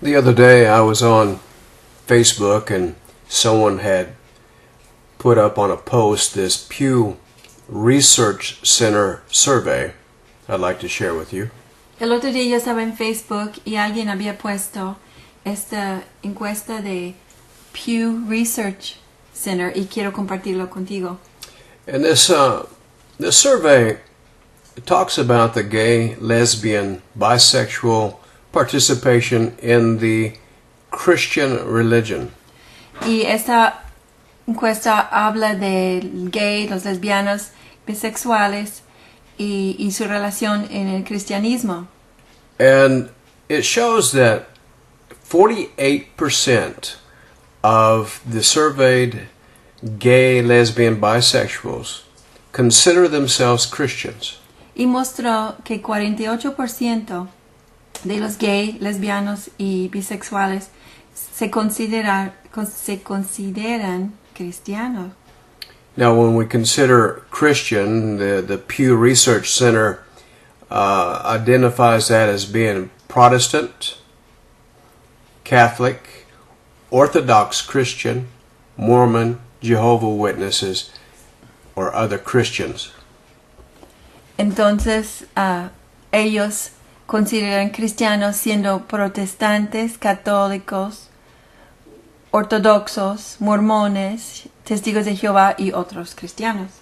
The other day I was on Facebook and someone had put up on a post this Pew Research Center survey I'd like to share with you. El otro día yo estaba en Facebook y alguien había puesto esta encuesta de Pew Research Center y quiero compartirlo contigo. And this survey talks about the gay, lesbian, bisexual participation in the Christian religion. Y esta encuesta habla del gay, los lesbianos, bisexuales y su relación en el cristianismo. And it shows that 48% of the surveyed gay, lesbian, bisexuals consider themselves Christians. Y mostró que 48% de los gay, lesbianos y bisexuales se consideran cristianos. Now, when we consider Christian, the Pew Research Center identifies that as being Protestant, Catholic, Orthodox Christian, Mormon, Jehovah's Witnesses, or other Christians. Entonces, ellos consideran cristianos siendo protestantes, católicos, ortodoxos, mormones, testigos de Jehová y otros cristianos.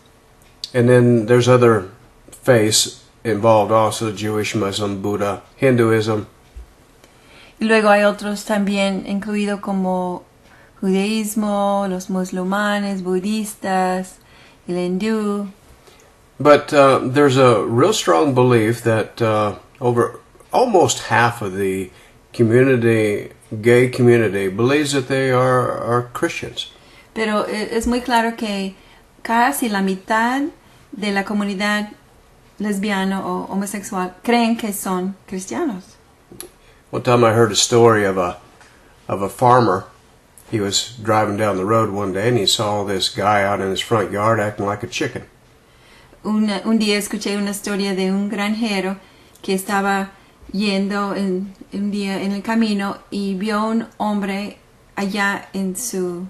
And then there's other faiths involved also, Jewish, Muslim, Buddha, Hinduism. Y luego hay otros también incluidos como judaísmo, los musulmanes, budistas, el hindú. But there's a real strong belief that over almost half of the gay community, believes that they are Christians. Pero es muy claro que casi la mitad de la comunidad lesbiana o homosexual creen que son cristianos. One time I heard a story of a farmer. He was driving down the road one day and he saw this guy out in his front yard acting like a chicken. Un día escuché una historia de un granjero que estaba yendo un día en el camino y vio un hombre allá en su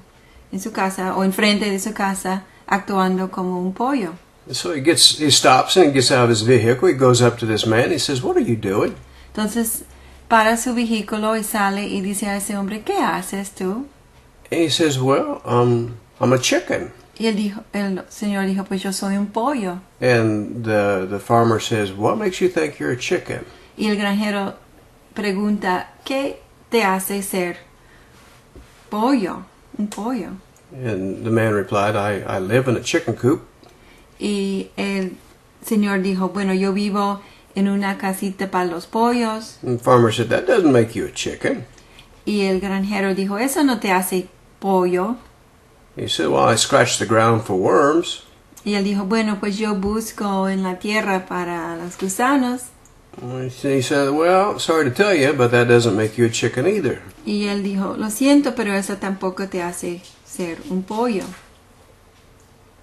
casa o enfrente de su casa actuando como un pollo. So he stops and gets out of his vehicle. He goes up to this man. He says, "What are you doing?" Entonces para su vehículo y sale y dice a ese hombre, ¿qué haces tú? And he says, "Well, I'm a chicken." Y el señor dijo, pues yo soy un pollo. And the farmer says, "What makes you think you're a chicken?" Y el granjero pregunta, ¿qué te hace ser pollo? Un pollo. And the man replied, I live in a chicken coop. Y el señor dijo, bueno, yo vivo en una casita para los pollos. And the farmer said, "That doesn't make you a chicken." Y el granjero dijo, eso no te hace pollo. He said, "Well, I scratch the ground for worms." Y él dijo, bueno, pues yo busco en la tierra para los gusanos. He said, "Well, sorry to tell you, but that doesn't make you a chicken either." Y él dijo, lo siento, pero eso tampoco te hace ser un pollo.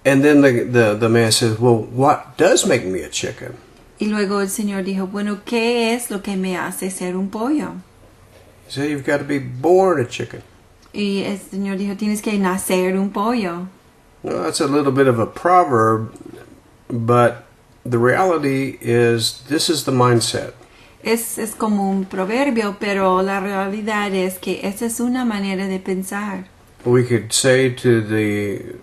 And then the man says, "Well, what does make me a chicken?" Y luego el señor dijo, bueno, ¿qué es lo que me hace ser un pollo? He said, "You've got to be born a chicken." Y el señor dijo, tienes que nacer un pollo. Well, that's a little bit of a proverb, but the reality is this is the mindset. Es como un proverbio, pero la realidad es que esa es una manera de pensar. We could say to the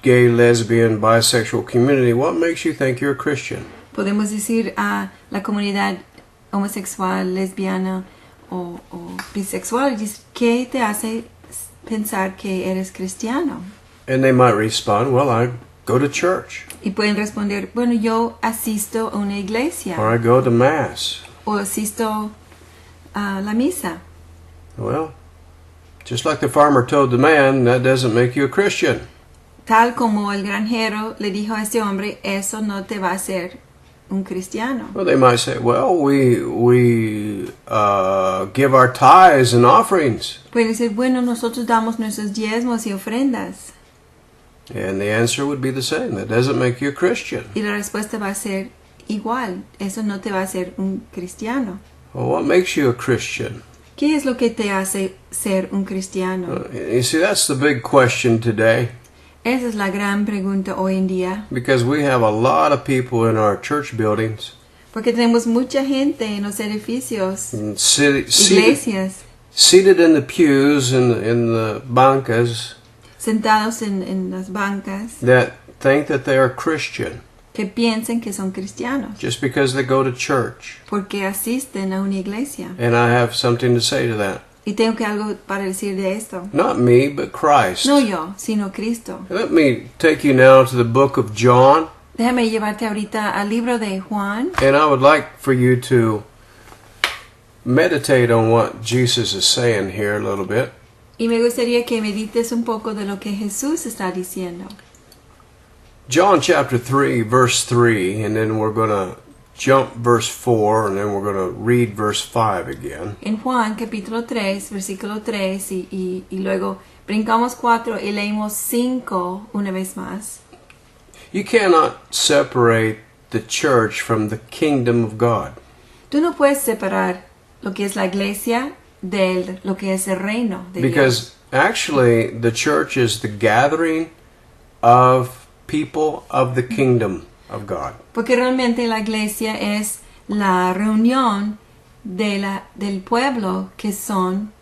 gay, lesbian, bisexual community, "What makes you think you're a Christian?" Podemos decir a la comunidad homosexual, lesbiana o bisexual, ¿qué te hace pensar que eres cristiano? And they might respond, "Well, I go to church." Y pueden responder, bueno, yo asisto a una iglesia. Or I go to mass. O asisto a la misa. Well, just like the farmer told the man, that doesn't make you a Christian. Tal como el granjero le dijo a este hombre, eso no te va a hacer un cristiano. Well, they might say, "Well, we give our tithes and offerings." Pueden decir, bueno, nosotros damos nuestros diezmos y ofrendas. And the answer would be the same. That doesn't make you a Christian. Y la respuesta va a ser igual. Eso no te va a hacer un cristiano. Well, what makes you a Christian? ¿Qué es lo que te hace ser un cristiano? You see, that's the big question today, Esa es la gran pregunta hoy en día. because we have a lot of people in our church buildings Porque tenemos mucha gente en los edificios, and seated iglesias, in the pews in the bancas sentados en las bancas, that think that they are Christian que piensan que son cristianos, just because they go to church. porque asisten a una iglesia. And I have something to say to that. Y tengo que algo para decir de esto. Not me, but Christ. No yo, sino Cristo. Let me take you now to the book of John, Déjame llevarte ahorita al libro de Juan. and I would like for you to meditate on what Jesus is saying here a little bit. Y me gustaría que medites un poco de lo que Jesús está diciendo. John chapter 3, verse 3, and then we're going to jump verse 4, and then we're going to read verse 5 again. En Juan capítulo 3, versículo 3, y luego brincamos 4 y leímos 5 una vez más. You cannot separate the church from the kingdom of God. Tú no puedes separar lo que es la iglesia de lo que es el reino de Because actually, the church is the gathering of people of the kingdom of God. Dios. Porque realmente la iglesia es la reunión del pueblo que son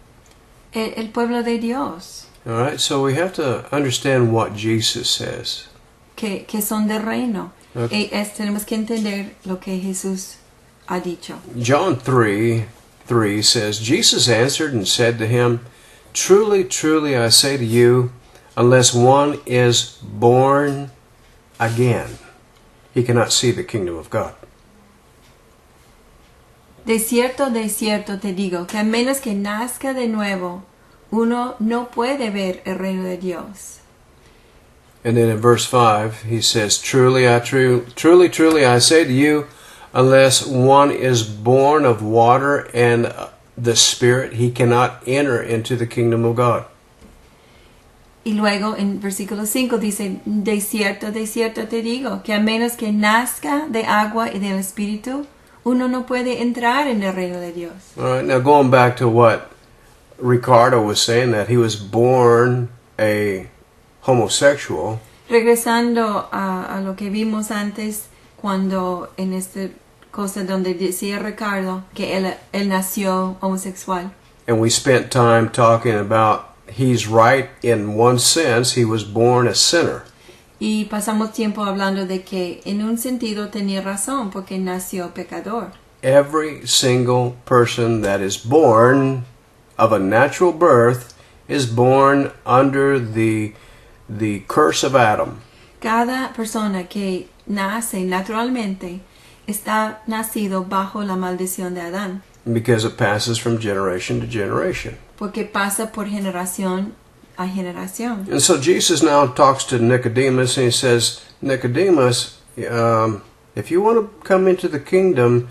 el pueblo de Dios, All right, so we have to understand what Jesus says. que son del reino. Okay. Y tenemos que entender lo que Jesús ha dicho. John 3:3 says, Jesus answered and said to him, Truly, truly, I say to you, unless one is born again, he cannot see the kingdom of God. De cierto te digo, que a menos que nazca de nuevo, uno no puede ver el reino de Dios. And then in verse 5, he says, truly, truly, I say to you, unless one is born of water and the Spirit, he cannot enter into the kingdom of God. Y luego en versículo 5 dice, de cierto te digo, que a menos que nazca de agua y del Espíritu, uno no puede entrar en el reino de Dios. All right, now going back to what Ricardo was saying, that he was born a homosexual. Regresando a lo que vimos antes, cuando en esta cosa donde decía Ricardo que él nació homosexual. And we spent time talking about he's right in one sense, he was born a sinner. Y pasamos tiempo hablando de que en un sentido tenía razón porque nació pecador. Every single person that is born of a natural birth is born under the curse of Adam. Cada persona que nace naturalmente está nacido bajo la maldición de Adán, Because it passes from generation to generation. porque pasa por generación a generación. And so Jesus now talks to Nicodemus and he says, Nicodemus, if you want to come into the kingdom,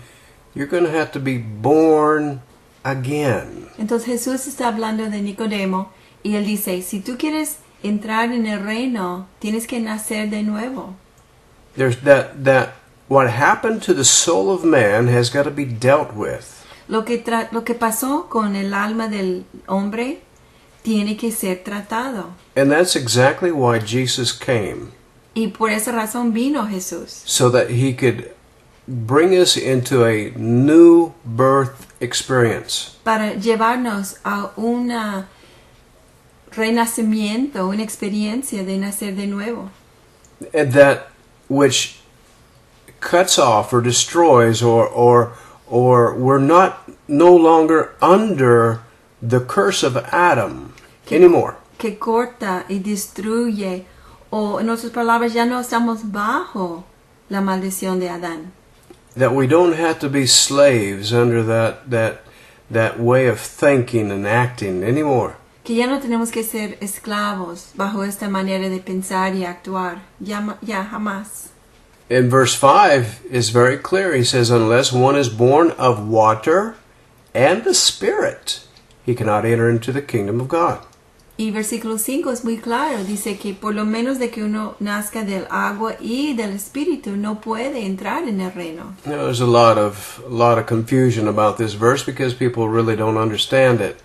you're going to have to be born again. Entonces Jesús está hablando de Nicodemo y él dice, si tú quieres entrar en el reino, tienes que nacer de nuevo. There's that what happened to the soul of man has got to be dealt with. Lo que pasó con el alma del hombre tiene que ser tratado. And that's exactly why Jesus came, Y por esa razón vino Jesús, so that he could bring us into a new birth experience. para llevarnos a un renacimiento, una experiencia de nacer de nuevo. And that which cuts off or destroys or we're no longer under the curse of Adam anymore. Que corta y destruye, o en otras palabras, ya no estamos bajo la maldición de Adán. That we don't have to be slaves under that way of thinking and acting anymore. Que ya no tenemos que ser esclavos bajo esta manera de pensar y actuar. Ya jamás. In verse 5 is very clear. He says, unless one is born of water and the Spirit, he cannot enter into the kingdom of God. Y versículo 5 es muy claro, dice que por lo menos de que uno nazca del agua y del espíritu no puede entrar en el reino. You know, there's a lot of confusion about this verse because people really don't understand it.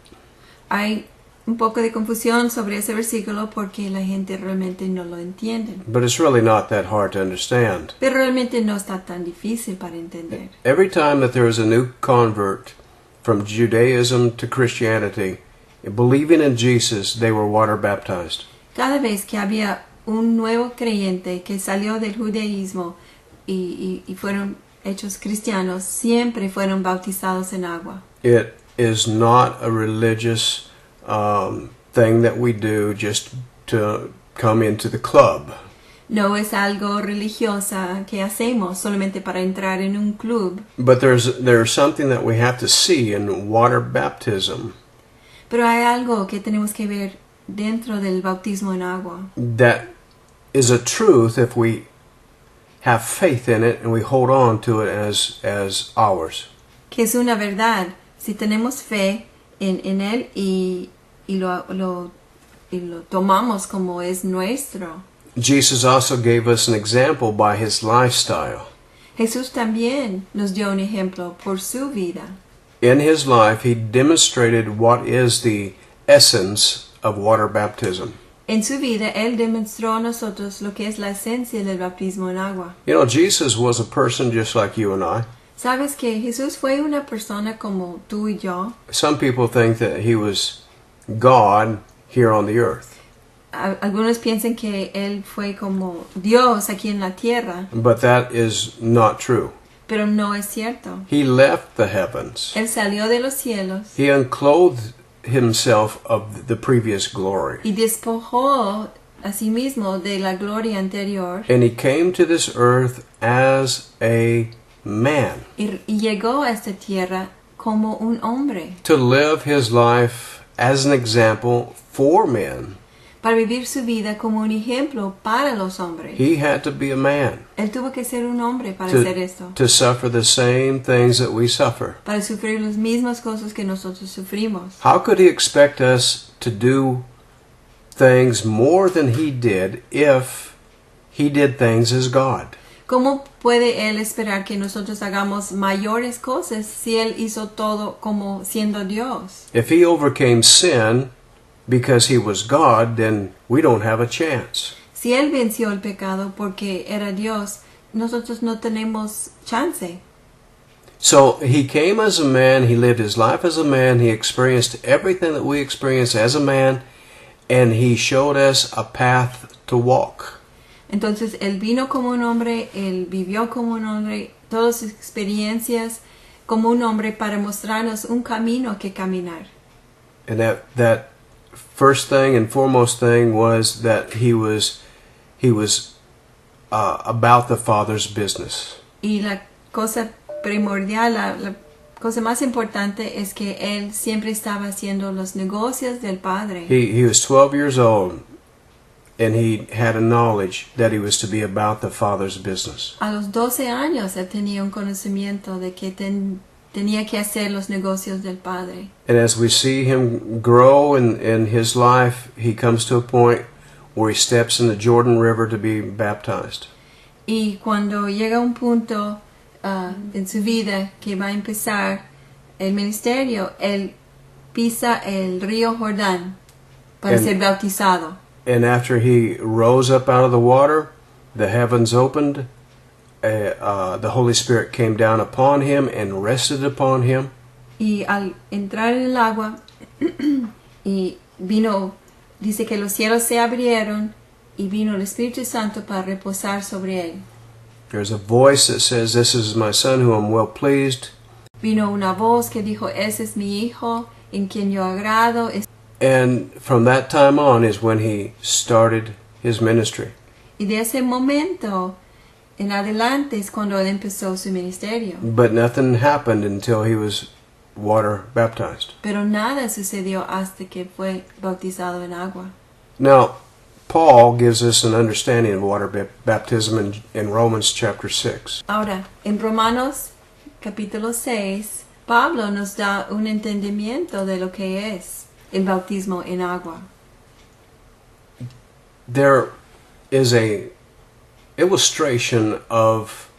Hay un poco de confusión sobre ese versículo porque la gente realmente no lo entiende. But it's really not that hard to understand. Pero realmente no está tan difícil para entender. Every time that there was a new convert from Judaism to Christianity, believing in Jesus, they were water baptized. Cada vez que había un nuevo creyente que salió del judaísmo y fueron hechos cristianos, siempre fueron bautizados en agua. It is not a religious thing that we do just to come into the club. No es algo religiosa que hacemos solamente para entrar en un club. But there's something that we have to see in water baptism Pero hay algo que tenemos que ver dentro del bautismo en agua. that is a truth if we have faith in it and we hold on to it as ours. Que es una verdad. Si tenemos fe en él y lo tomamos como es nuestro. Jesus also gave us an example by his lifestyle. Jesús también nos dio un ejemplo por su vida. In his life, he demonstrated what is the essence of water baptism. En su vida, él demostró a nosotros lo que es la esencia del bautismo en agua. You know, Jesus was a person just like you and I. ¿Sabes que Jesús fue una persona como tú y yo? Some people think that he was God here on the earth. Algunos piensan que él fue como Dios aquí en la tierra, But that is not true. pero no es cierto. He left the heavens. Él salió de los cielos He unclothed himself of the previous glory. y despojó a sí mismo de la gloria anterior And he came to this earth as a man y llegó a esta tierra como un hombre to live his life as an example for men. para vivir su vida como un ejemplo para los hombres. He had to be a man Él tuvo que ser un hombre para hacer esto, to suffer the same things that we suffer. para sufrir las mismas cosas que nosotros sufrimos. How could he expect us to do things more than he did if he did things as God? ¿Cómo puede Él esperar que nosotros hagamos mayores cosas si Él hizo todo como siendo Dios? If he overcame sin because he was God, then we don't have a chance. Si Él venció el pecado porque era Dios, nosotros no tenemos chance. So he came as a man, he lived his life as a man, he experienced everything that we experience as a man, and he showed us a path to walk. Entonces Él vino como un hombre, Él vivió como un hombre, todas sus experiencias como un hombre para mostrarnos un camino que caminar. And that first thing and foremost thing was that he was about the Father's business. Y la cosa primordial, la cosa más importante es que Él siempre estaba haciendo los negocios del Padre. He was 12 years old, and he had a knowledge that he was to be about the Father's business. A los 12 años Él tenía un conocimiento de que tenía que hacer los negocios del Padre. And as we see him grow in his life, he comes to a point where he steps in the Jordan River to be baptized. Y cuando llega un punto en su vida que va a empezar el ministerio, Él pisa el río Jordán para ser bautizado. And after he rose up out of the water, the heavens opened, the Holy Spirit came down upon him and rested upon him. Y al entrar en el agua, y dice que los cielos se abrieron y vino el Espíritu Santo para reposar sobre él. There's a voice that says, "This is my son who I'm well pleased." Vino una voz que dijo, ese es mi hijo en quien yo agrado. And from that time on is when he started his ministry. Y de ese momento en adelante es cuando él empezó su ministerio. But nothing happened until he was water baptized. Pero nada sucedió hasta que fue bautizado en agua. Now, Paul gives us an understanding of water baptism in Romans chapter 6. Ahora, en Romanos capítulo 6, Pablo nos da un entendimiento de lo que es el bautismo en agua. there is a illustration of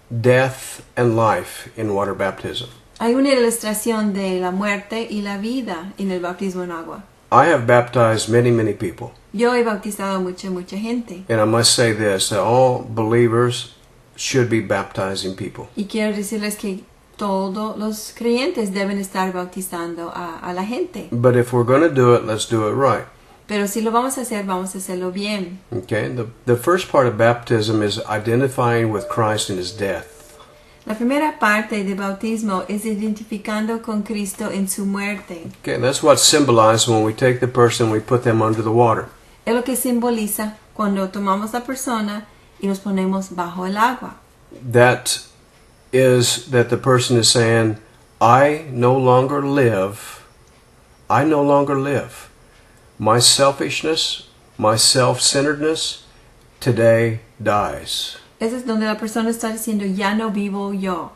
death and life in water baptism. Hay una ilustración de la muerte y la vida en el bautismo en agua. I have baptized many people. Yo he bautizado a mucha gente. And I must say this, that all believers should be baptizing people. Y quiero decirles que todos los creyentes deben estar bautizando a la gente. But if we're going to do it, let's do it right. Pero si lo vamos a hacerlo bien. Okay, the first part of baptism is identifying with Christ in his death. La primera parte del bautismo es identificando con Cristo en su muerte. Okay, that's what's symbolized when we take the person and we put them under the water. Es lo que simboliza cuando tomamos la persona y nos ponemos bajo el agua. That is that the person is saying, I no longer live. My selfishness, my self-centeredness, today dies. Eso es donde la persona está diciendo, ya no vivo yo.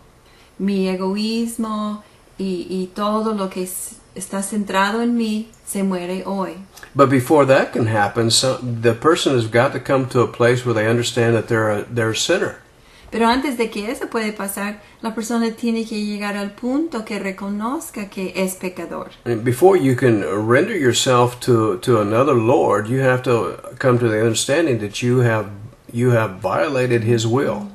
Mi egoísmo y todo lo que está centrado en mí se muere hoy. But before that can happen, the person has got to come to a place where they understand that they're a sinner. Pero antes de que eso puede pasar, la persona tiene que llegar al punto que reconozca que es pecador. And before you can render yourself to another Lord, you have to come to the understanding that you have violated his will.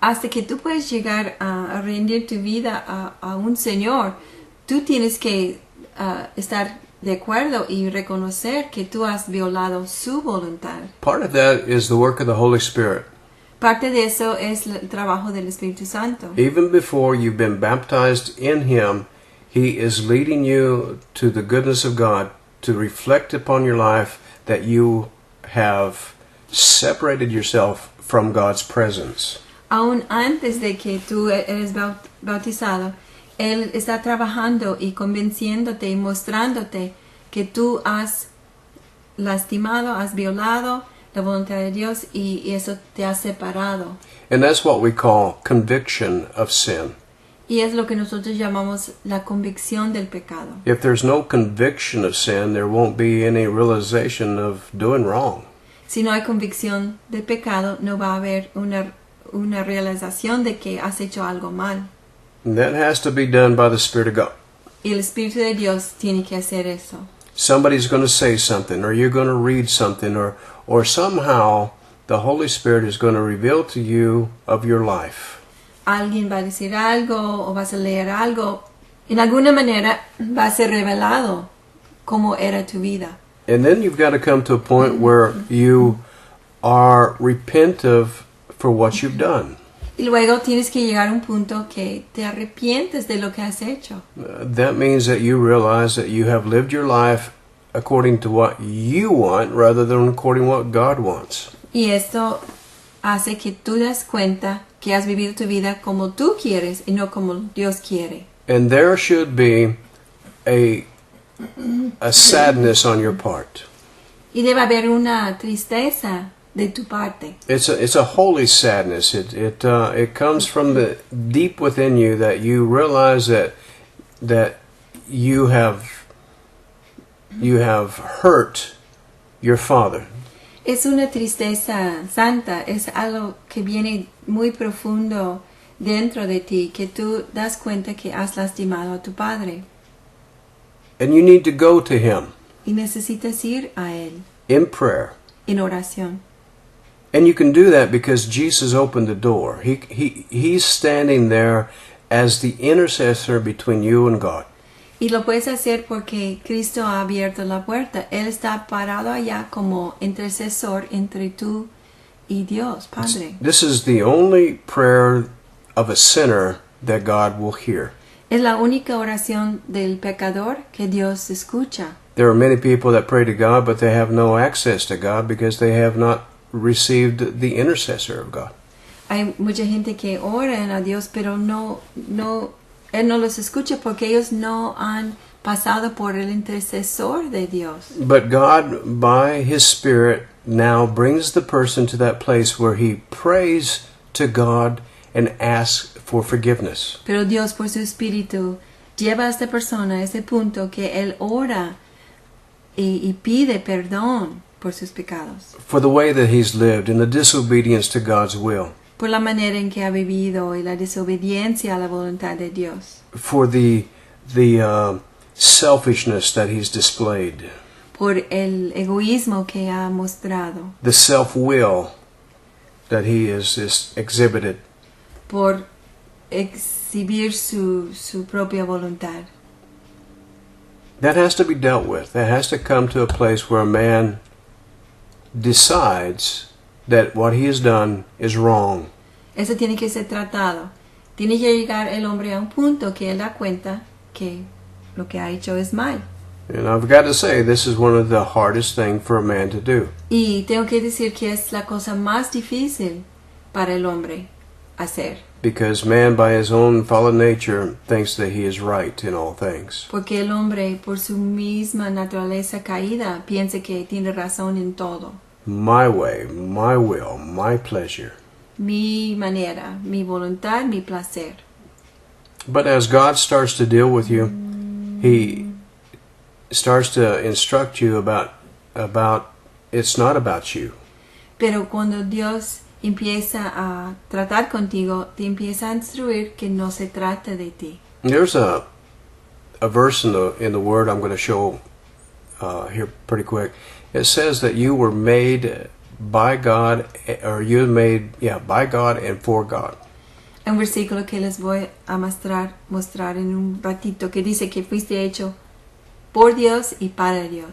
Hasta que tú puedes llegar a rendir tu vida a un Señor, tú tienes que estar de acuerdo y reconocer que tú has violado su voluntad. Part of that is the work of the Holy Spirit. Parte de eso es el trabajo del Espíritu Santo. Even before you've been baptized in him, he is leading you to the goodness of God, to reflect upon your life that you have separated yourself from God's presence. Aún antes de que tú eres bautizado, Él está trabajando y convenciéndote y mostrándote que tú has lastimado, has violado la voluntad de Dios y eso te ha separado. And that's what we call conviction of sin. Y es lo que nosotros llamamos la convicción del pecado. If there's no conviction of sin, there won't be any realization of doing wrong. Si no hay convicción del pecado, no va a haber una realización de que has hecho algo mal. And that has to be done by the Spirit of God. Y el Espíritu de Dios tiene que hacer eso. Somebody's going to say something, or you're going to read something, or somehow the Holy Spirit is going to reveal to you of your life. Alguien va a decir algo o vas a leer algo. En alguna manera va a ser revelado cómo era tu vida. And then you've got to come to a point where you are repentive for what you've done. Y luego tienes que llegar a un punto que te arrepientes de lo que has hecho. That means that you realize that you have lived your life according to what you want rather than according to what God wants. Y esto hace que tú das cuenta que has vivido tu vida como tú quieres y no como Dios quiere. And there should be a sadness on your part. Y debe haber una tristeza de tu parte. It's a holy sadness. It comes from the deep within you that you realize that you have hurt your Father. Es una tristeza santa, es algo que viene muy profundo dentro de ti, que tú das cuenta que has lastimado a tu Padre. And you need to go to Him Y necesitas ir a Él in prayer. en oración. And you can do that because Jesus opened the door. He's standing there as the intercessor between you and God. Y lo puedes hacer porque Cristo ha abierto la puerta. Él está parado allá como intercesor entre tú y Dios, Padre. This is the only prayer of a sinner that God will hear. Es la única oración del pecador que Dios escucha. There are many people that pray to God, but they have no access to God because they have not received the intercessor of God. Hay mucha gente que ora a Dios, pero Él no los escucha porque ellos no han pasado por el intercesor de Dios. But God, by His Spirit, now brings the person to that place where he prays to God and asks for forgiveness. Pero Dios, por su Espíritu, lleva a esta persona a ese punto que Él ora y pide perdón por sus pecados, for the way that he's lived in the disobedience to God's will, por la manera en que ha vivido y la desobediencia a la voluntad de Dios, for the selfishness that he's displayed, por el egoísmo que ha mostrado, the self-will that he is exhibited. por exhibir su propia voluntad. That has to be dealt with. That has to come to a place where a man decides that what he has done is wrong. Eso tiene que ser tratado. Tiene que llegar el hombre a un punto que él da cuenta que lo que ha hecho es mal. And I've got to say, this is one of the hardest things for a man to do. Y tengo que decir que es la cosa más difícil para el hombre hacer. Because man, by his own fallen nature, thinks that he is right in all things. Porque el hombre, por su misma naturaleza caída, piensa que tiene razón en todo. My way, my will, my pleasure. Mi manera, mi voluntad, mi placer. But as God starts to deal with you, he starts to instruct you about it's not about you. Pero cuando Dios empieza a tratar contigo, te empieza a instruir que no se trata de ti. There's a verse in the Word I'm going to show here pretty quick. It says that you were made by God, or you're made, by God and for God. Un versículo que les voy a mostrar en un ratito que dice que fuiste hecho por Dios y para Dios.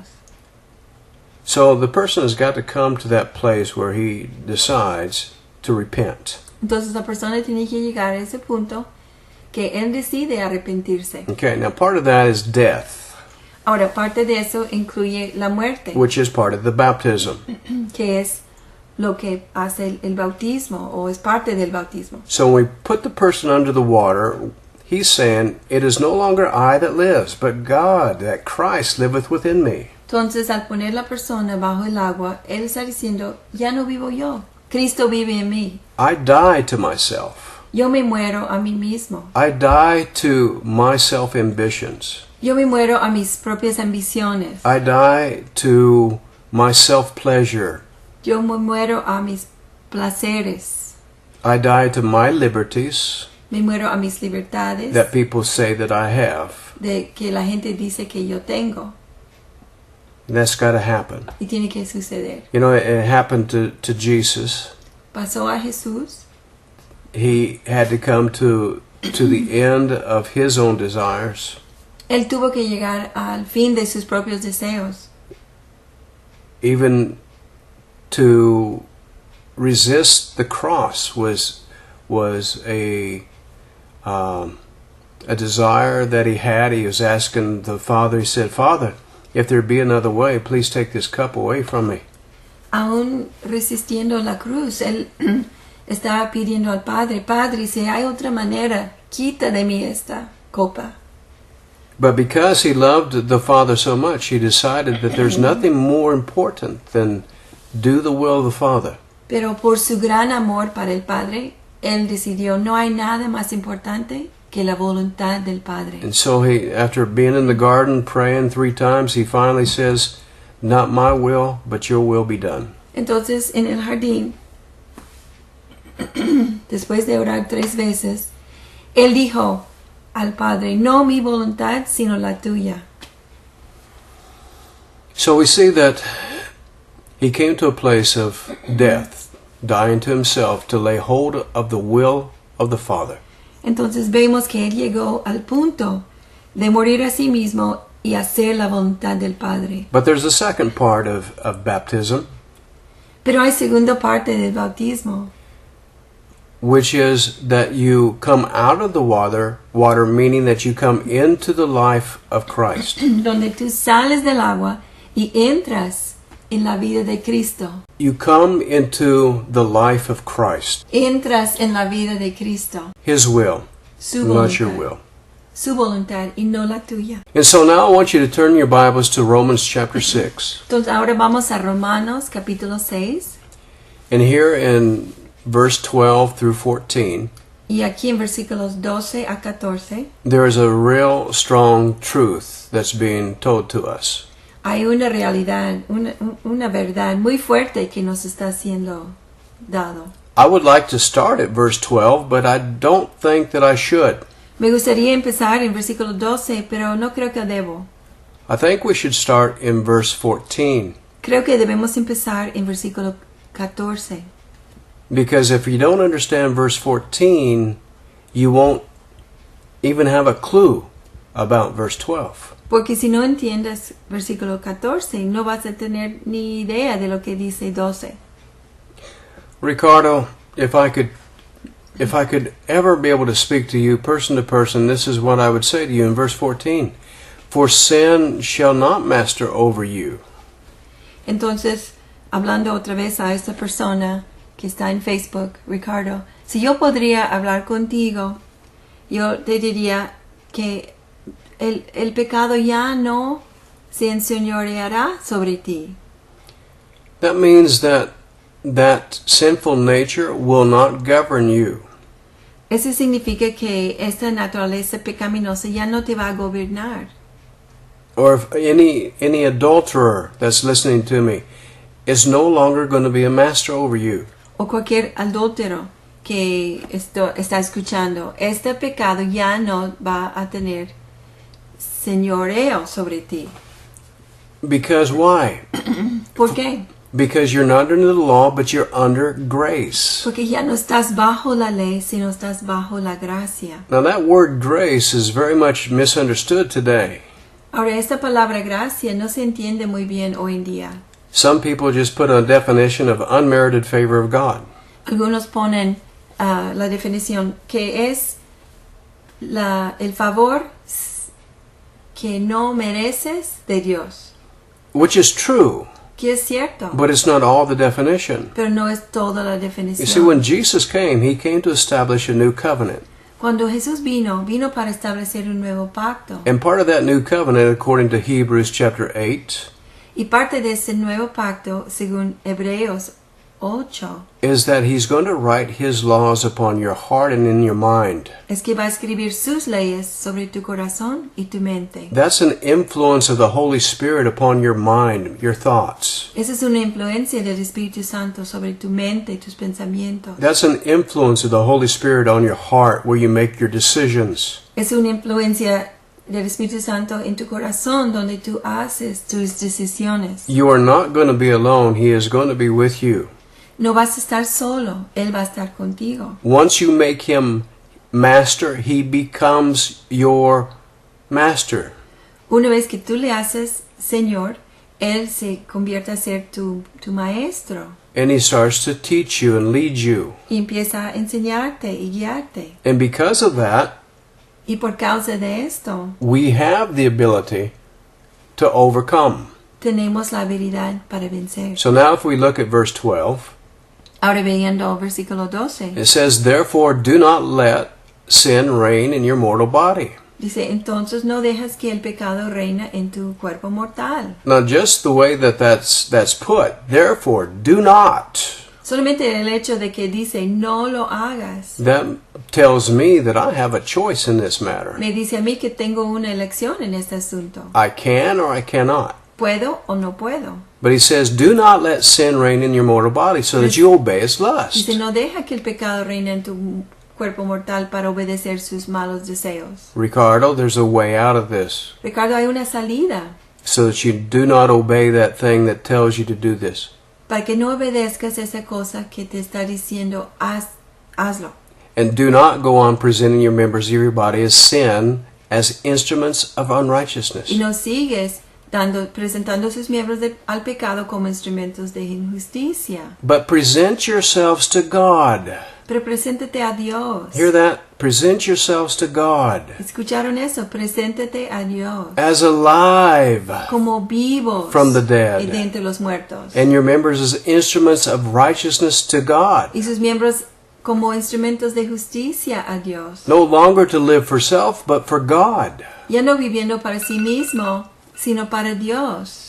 So the person has got to come to that place where he decides to repent. Entonces la persona tiene que llegar a ese punto que él decide arrepentirse. Okay, now part of that is death, Ahora, parte de eso incluye la muerte, which is part of the baptism. que es lo que hace el bautismo o es parte del bautismo. So when we put the person under the water, he's saying, it is no longer I that lives, but God, that Christ liveth within me. Entonces, al poner la persona bajo el agua, él está diciendo, ya no vivo yo, Cristo vive en mí. I die to myself. Yo me muero a mí mismo. I die to my self-ambitions. Yo me muero a mis propias ambiciones. I die to my self-pleasure. Yo me muero a mis placeres. I die to my liberties Me muero a mis libertades that people say that I have. de que la gente dice que yo tengo. And that's got to happen. Y tiene que suceder. You know, it happened to Jesus. Pasó a Jesús. He had to come to the end of his own desires. Él tuvo que llegar al fin de sus propios deseos. Even to resist the cross was a desire that he had. He was asking the Father. He said, "Father, if there be another way, please take this cup away from me." Aún resistiendo la cruz, él estaba pidiendo al Padre, Padre, si hay otra manera, quita de mí esta copa. But because he loved the Father so much, he decided that there's nothing more important than do the will of the Father. Pero por su gran amor para el Padre, él decidió, no hay nada más importante que la voluntad del Padre. And so he, after being in the garden praying 3 times, he finally says, "Not my will, but your will be done." Entonces, en el jardín, después de orar 3 veces, él dijo al Padre, no mi voluntad, sino la tuya. So we see that he came to a place of death, dying to himself to lay hold of the will of the Father. Entonces vemos que él llegó al punto de morir a sí mismo y hacer la voluntad del Padre. But there's a second part of baptism, Pero hay segunda parte del bautismo, which is that you come out of the water, meaning that you come into the life of Christ. donde tú sales del agua y entras en la vida de Cristo. You come into the life of Christ, Entras en la vida de Cristo, his will, su not your voluntad, will. su voluntad y no la tuya. And so now I want you to turn your Bibles to Romans chapter 6. Entonces ahora vamos a Romanos capítulo 6 And here in verse 12 through 14, y aquí en versículos 12 a 14 there is a real strong truth that's being told to us. hay una realidad, una verdad muy fuerte que nos está siendo dado. I would like to start at verse 12, but I don't think that I should. Me gustaría empezar en versículo 12, pero no creo que debo. I think we should start in verse 14. Creo que debemos empezar en versículo 14. Because if you don't understand verse 14, you won't even have a clue about verse 12. Porque si no entiendes versículo 14, no vas a tener ni idea de lo que dice 12. Ricardo, if I could ever be able to speak to you person to person, this is what I would say to you in verse 14. For sin shall not master over you. Entonces, hablando otra vez a esta persona que está en Facebook, Ricardo, si yo podría hablar contigo, yo te diría que el pecado ya no se enseñoreará sobre ti. That means that sinful nature will not govern you. Eso significa que esta naturaleza pecaminosa ya no te va a gobernar. Or if any adulterer that's listening to me is no longer going to be a master over you. O cualquier adúltero que está escuchando, este pecado ya no va a tener señoreo sobre ti. Because why? ¿Por qué? Because you're not under the law, but you're under grace. Porque ya no estás bajo la ley, sino estás bajo la gracia. Now that word grace is very much misunderstood today. Ahora, esta palabra gracia no se entiende muy bien hoy en día. Some people just put a definition of unmerited favor of God. Algunos ponen la definición que es el favor que no mereces de Dios. Which is true, Que es cierto, but it's not all the definition. pero no es toda la You see, definición. when Jesus came, he came to establish a new covenant. Cuando Jesús vino para establecer un nuevo pacto. And part of that new covenant, according to Hebrews chapter 8, Y parte de ese nuevo pacto, según Hebreos 8, is that he's going to write his laws upon your heart and in your mind. es que va a escribir sus leyes sobre tu corazón y tu mente. That's an influence of the Holy Spirit upon your mind, your thoughts. Esa es una influencia del Espíritu Santo sobre tu mente y tus pensamientos. That's an influence of the Holy Spirit on your heart where you make your decisions. Es una influencia del Espíritu Santo en tu corazón donde tú haces tus decisiones. You are not going to be alone. He is going to be with you. No vas a estar solo, Él va a estar contigo. Once you make him master, he becomes your master. Una vez que tú le haces Señor, Él se convierte a ser tu maestro And he starts to teach you and lead you. y empieza a enseñarte y guiarte. And because of that, Y por causa de esto, we have the ability to overcome. tenemos la habilidad para vencer. So now if we look at verse 12, Ahora viendo versículo 12, it says, Therefore do not let sin reign in your mortal body. dice, entonces no dejas que el pecado reina en tu cuerpo mortal. Now just the way that's put, therefore do not, Solamente el hecho de que dice, no lo hagas, that tells me that I have a choice in this matter. me dice a mí que tengo una elección en este asunto. I can or I cannot. ¿Puedo o no puedo? But he says, do not let sin reign in your mortal body so that you obey its lust. Dice, no deja que el pecado reine en tu cuerpo mortal para obedecer sus malos deseos. Ricardo, there's a way out of this Ricardo, hay una salida so that you do not obey that thing that tells you to do this. para que no obedezcas esa cosa que te está diciendo, hazlo. And do not go on presenting your members of your body as sin, as instruments of unrighteousness. Y no sigues presentando sus miembros al pecado como instrumentos de injusticia. But present yourselves to God. Pero preséntate a Dios. Hear that? Present yourselves to God ¿Escucharon eso? Preséntate a Dios. as alive, Como vivos From the dead. y de entre los muertos. and your members as instruments of righteousness to God. Y sus miembros como instrumentos de justicia a Dios. No longer to live for self, but for God. Ya no viviendo para sí mismo, sino para Dios.